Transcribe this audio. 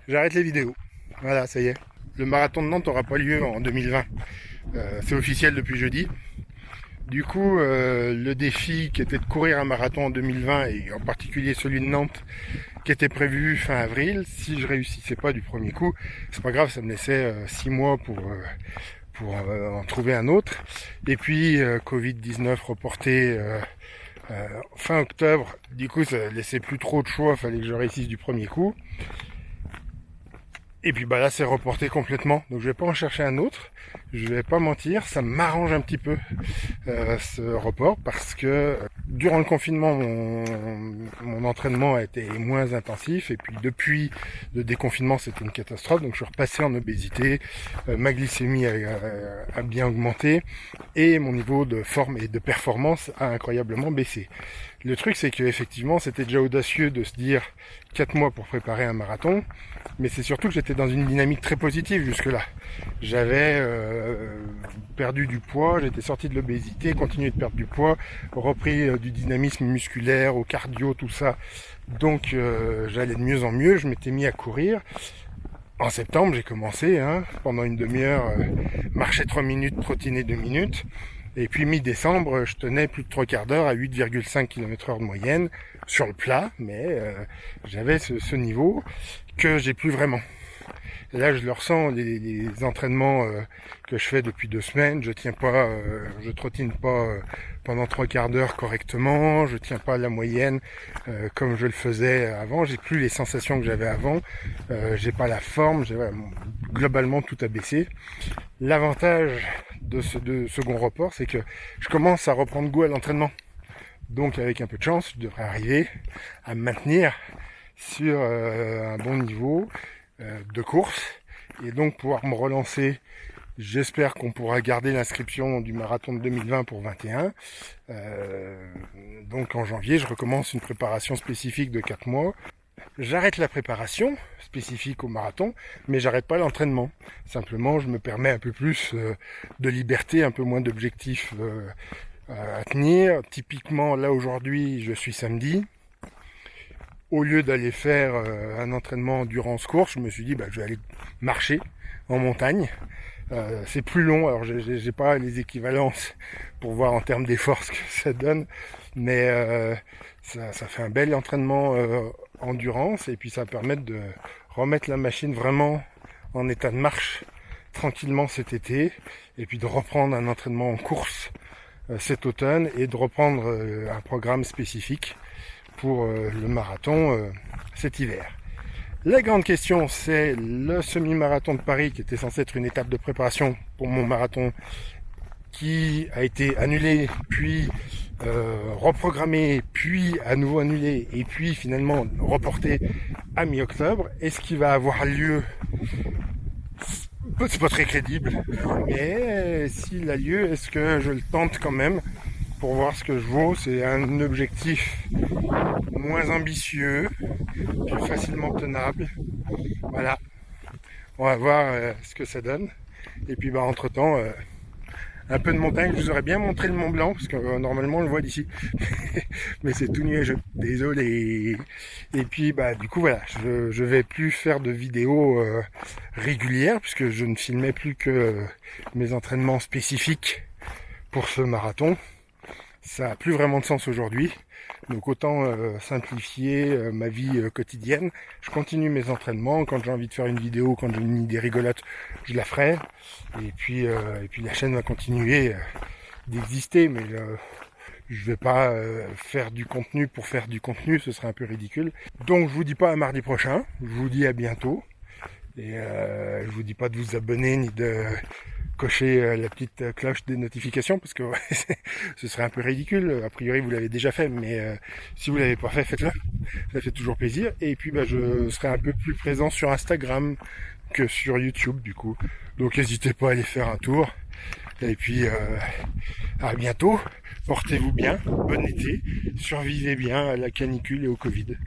J'arrête les vidéos. Voilà, ça y est. Le marathon de Nantes n'aura pas lieu en 2020. C'est officiel depuis jeudi. Du coup, le défi qui était de courir un marathon en 2020, et en particulier celui de Nantes, qui était prévu fin avril, si je réussissais pas du premier coup, c'est pas grave, ça me laissait 6 mois pour en trouver un autre. Et puis, Covid-19 reporté fin octobre, du coup ça laissait plus trop de choix, fallait que je réussisse du premier coup. Et puis bah là c'est reporté complètement, donc je vais pas en chercher un autre, je vais pas mentir, ça m'arrange un petit peu ce report parce que durant le confinement mon entraînement a été moins intensif et puis depuis le déconfinement c'était une catastrophe, donc je suis repassé en obésité, ma glycémie a bien augmenté et mon niveau de forme et de performance a incroyablement baissé. Le truc c'est que effectivement c'était déjà audacieux de se dire 4 mois pour préparer un marathon, mais c'est surtout que j'étais dans une dynamique très positive jusque-là. J'avais perdu du poids, j'étais sorti de l'obésité, continué de perdre du poids, repris du dynamisme musculaire, au cardio, tout ça. Donc j'allais de mieux en mieux, je m'étais mis à courir. En septembre, j'ai commencé, pendant une demi-heure, marcher 3 minutes, trottiner 2 minutes. Et puis mi-décembre, je tenais plus de 3/4 d'heure à 8,5 km/h de moyenne sur le plat, mais j'avais ce niveau que j'ai plus vraiment. Et là, je le ressens, les entraînements que je fais depuis 2 semaines, je tiens pas, je trottine pas pendant 3/4 d'heure correctement, je tiens pas la moyenne comme je le faisais avant, j'ai plus les sensations que j'avais avant, j'ai pas la forme, globalement tout a baissé. L'avantage de ce second report, c'est que je commence à reprendre goût à l'entraînement. Donc avec un peu de chance, je devrais arriver à me maintenir sur un bon niveau de course et donc pouvoir me relancer. J'espère qu'on pourra garder l'inscription du marathon de 2020 pour 21. Donc en janvier, je recommence une préparation spécifique de 4 mois. J'arrête la préparation spécifique au marathon, mais j'arrête pas l'entraînement. Simplement, je me permets un peu plus de liberté, un peu moins d'objectifs à tenir. Typiquement, là aujourd'hui, je suis samedi. Au lieu d'aller faire un entraînement endurance course, je me suis dit je vais aller marcher en montagne. C'est plus long, alors j'ai pas les équivalences pour voir en termes d'efforts ce que ça donne, mais ça fait un bel entraînement endurance et puis ça va permettre de remettre la machine vraiment en état de marche tranquillement cet été et puis de reprendre un entraînement en course cet automne et de reprendre un programme spécifique pour le marathon cet hiver. La grande question, c'est le semi-marathon de Paris qui était censé être une étape de préparation pour mon marathon qui a été annulé, puis reprogrammé, puis à nouveau annulé, et puis finalement reporté à mi-octobre. Est-ce qu'il va avoir lieu? C'est pas très crédible, mais s'il a lieu, est-ce que je le tente quand même pour voir ce que je vaux? C'est un objectif moins ambitieux, plus facilement tenable. Voilà, on va voir ce que ça donne. Et puis entre temps, un peu de montagne. Je vous aurais bien montré le Mont Blanc parce que normalement on le voit d'ici, mais c'est tout nuageux. Désolé. Et puis du coup voilà, je vais plus faire de vidéos régulières puisque je ne filmais plus que mes entraînements spécifiques pour ce marathon. Ça a plus vraiment de sens aujourd'hui. Donc autant simplifier ma vie quotidienne. Je continue mes entraînements. Quand j'ai envie de faire une vidéo, quand j'ai une idée rigolote, je la ferai. Et puis la chaîne va continuer d'exister. Mais je vais pas faire du contenu pour faire du contenu. Ce serait un peu ridicule. Donc je vous dis pas à mardi prochain. Je vous dis à bientôt. Et je vous dis pas de vous abonner ni de cocher la petite cloche des notifications parce que ce serait un peu ridicule. A priori vous l'avez déjà fait, mais si vous l'avez pas fait, faites-le. Ça fait toujours plaisir. Et puis je serai un peu plus présent sur Instagram que sur YouTube du coup. Donc n'hésitez pas à aller faire un tour. Et puis à bientôt. Portez-vous bien, bon été, survivez bien à la canicule et au Covid.